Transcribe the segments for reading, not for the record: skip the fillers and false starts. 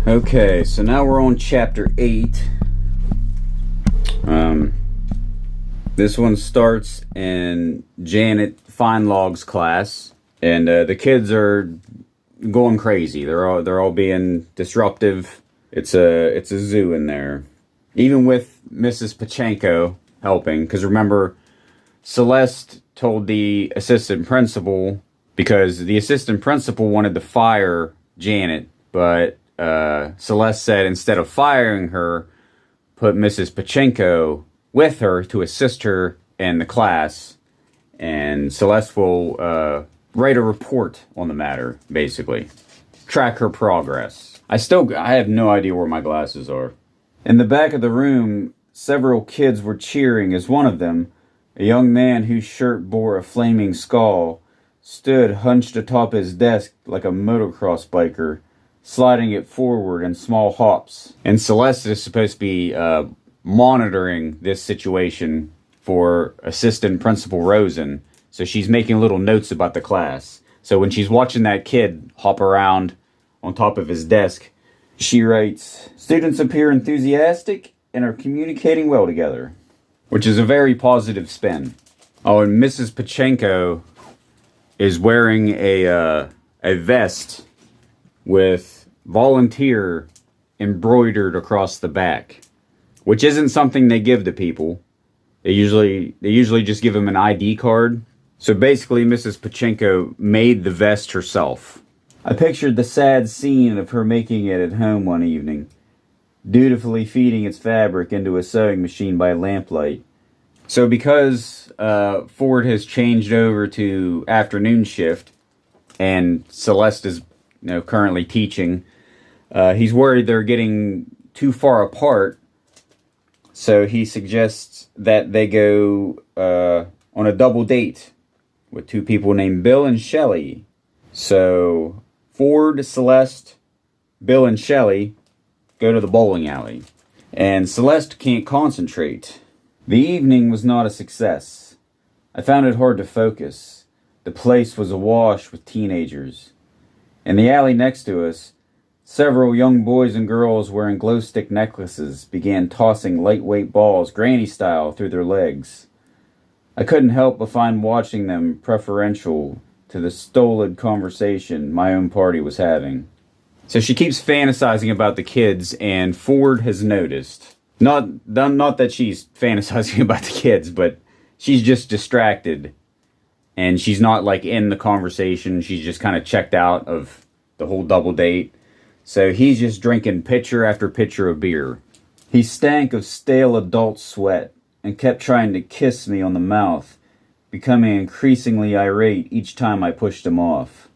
Okay, so now we're on chapter 8. This one starts in Janet Feinlog's class, and the kids are going crazy. They're all being disruptive. It's a zoo in there, even with Mrs. Pachenko helping. Because remember, Celeste told the assistant principal, because the assistant principal wanted to fire Janet, but Celeste said instead of firing her, put Mrs. Pachenko with her to assist her in the class, and Celeste will write a report on the matter, basically. Track her progress. I have no idea where my glasses are. In the back of the room, several kids were cheering as one of them, a young man whose shirt bore a flaming skull, stood hunched atop his desk like a motocross biker, sliding it forward in small hops. And Celeste is supposed to be monitoring this situation for Assistant Principal Rosen. So she's making little notes about the class. So when she's watching that kid hop around on top of his desk, she writes, "Students appear enthusiastic and are communicating well together," which is a very positive spin. Oh, and Mrs. Pachenko is wearing a vest with volunteer embroidered across the back, which isn't something they give to people. They usually just give them an ID card. So basically, Mrs. Pachenko made the vest herself. I pictured the sad scene of her making it at home one evening, dutifully feeding its fabric into a sewing machine by lamplight. So because Ford has changed over to afternoon shift, and Celeste is currently teaching, he's worried they're getting too far apart. So he suggests that they go on a double date with two people named Bill and Shelley. So Ford, Celeste, Bill, and Shelley go to the bowling alley. And Celeste can't concentrate. The evening was not a success. I found it hard to focus. The place was awash with teenagers. In the alley next to us, several young boys and girls wearing glow stick necklaces began tossing lightweight balls granny style through their legs. I couldn't help but find watching them preferential to the stolid conversation my own party was having. So she keeps fantasizing about the kids, and Ford has noticed. Not that she's fantasizing about the kids, but she's just distracted. And she's not in the conversation. She's just kind of checked out of the whole double date. So he's just drinking pitcher after pitcher of beer. He stank of stale adult sweat and kept trying to kiss me on the mouth, becoming increasingly irate each time I pushed him off.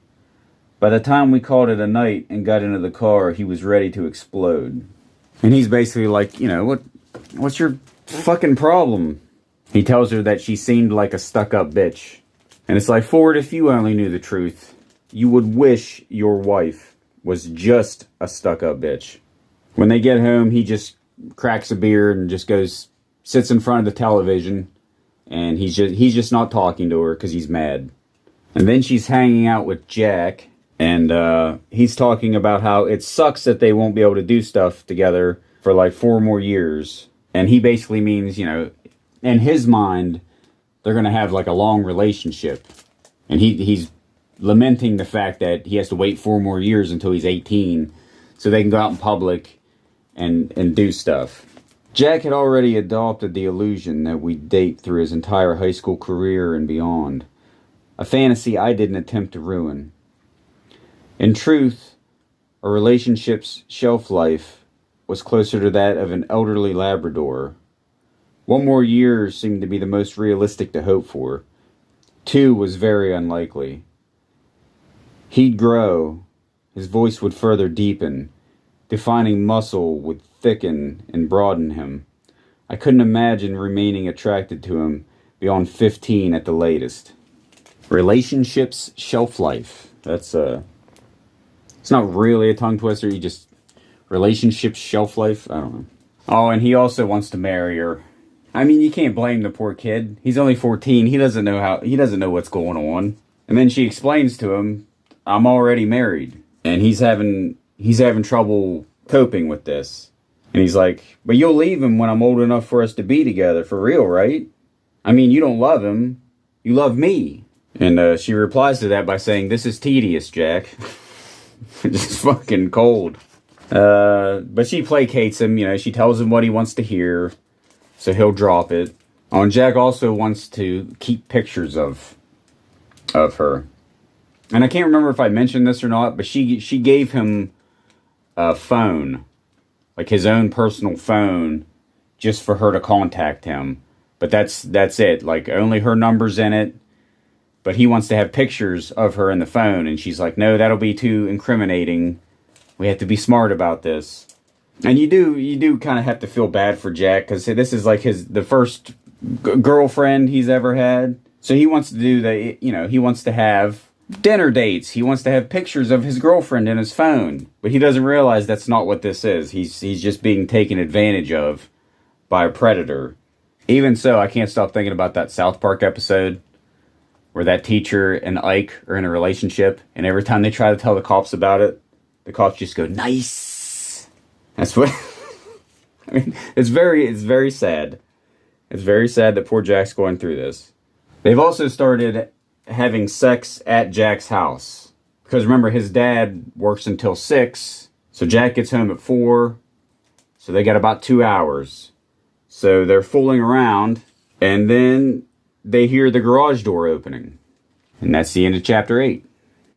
By the time we called it a night and got into the car, he was ready to explode. And he's basically like, what's your fucking problem? He tells her that she seemed like a stuck-up bitch. And it's like, Ford, if you only knew the truth, you would wish your wife was just a stuck-up bitch. When they get home, he just cracks a beer and just sits in front of the television, and he's just not talking to her because he's mad. And then she's hanging out with Jack, and he's talking about how it sucks that they won't be able to do stuff together for 4 more years. And he basically means, in his mind, they're going to have a long relationship. And he's lamenting the fact that he has to wait 4 more years until he's 18 so they can go out in public and do stuff. Jack had already adopted the illusion that we'd date through his entire high school career and beyond, a fantasy I didn't attempt to ruin. In truth, a relationship's shelf life was closer to that of an elderly Labrador. 1 more year seemed to be the most realistic to hope for. 2 was very unlikely. He'd grow, his voice would further deepen, defining muscle would thicken and broaden him. I couldn't imagine remaining attracted to him beyond 15 at the latest. Relationships shelf life. That's it's not really a tongue twister. Relationships shelf life. I don't know. Oh, and he also wants to marry her. I mean, you can't blame the poor kid. He's only 14. He doesn't know what's going on. And then she explains to him, "I'm already married," and he's having trouble coping with this. And he's like, but you'll leave him when I'm old enough for us to be together, for real, right? I mean, you don't love him. You love me. And she replies to that by saying, this is tedious, Jack. Just fucking cold. But she placates him, you know, she tells him what he wants to hear, so he'll drop it. Oh, and Jack also wants to keep pictures of her. And I can't remember if I mentioned this or not, but she gave him a phone, like his own personal phone, just for her to contact him. But that's it, like only her number's in it. But he wants to have pictures of her in the phone, and she's like, no, that'll be too incriminating. We have to be smart about this. And you do kind of have to feel bad for Jack, because this is like the first girlfriend he's ever had. So he wants to do he wants to have dinner dates. He wants to have pictures of his girlfriend in his phone. But he doesn't realize that's not what this is. He's just being taken advantage of by a predator. Even so, I can't stop thinking about that South Park episode where that teacher and Ike are in a relationship, and every time they try to tell the cops about it, the cops just go, nice. That's what... I mean, it's very sad. It's very sad that poor Jack's going through this. They've also started having sex at Jack's house. Because remember, his dad works until 6, so Jack gets home at 4, so they got about 2 hours. So they're fooling around, and then they hear the garage door opening. And that's the end of chapter 8.